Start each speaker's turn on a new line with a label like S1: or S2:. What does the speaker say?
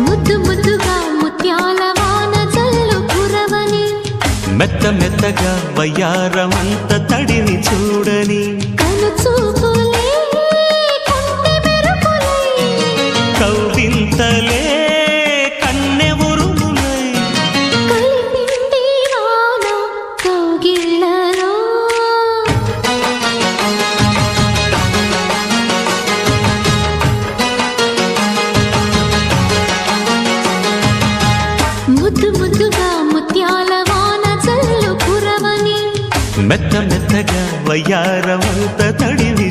S1: ముద్దు ముద్దుగా ముత్యాల వాన జల్లు కురవని
S2: మెత్త మెత్తగా వయ్యారమంత తడిని చూడని
S1: కను చూపులే కంటి మెరుపులై
S2: కౌవింతలే కన్నె ఉరుములై
S1: కలిపింది వాన కౌగిళ్ళలో ముద్దు ముద్దుగా ముత్యాల వాన జల్లు కురవని
S2: మెత్త మెత్తగా వయ్యారమంత తడిని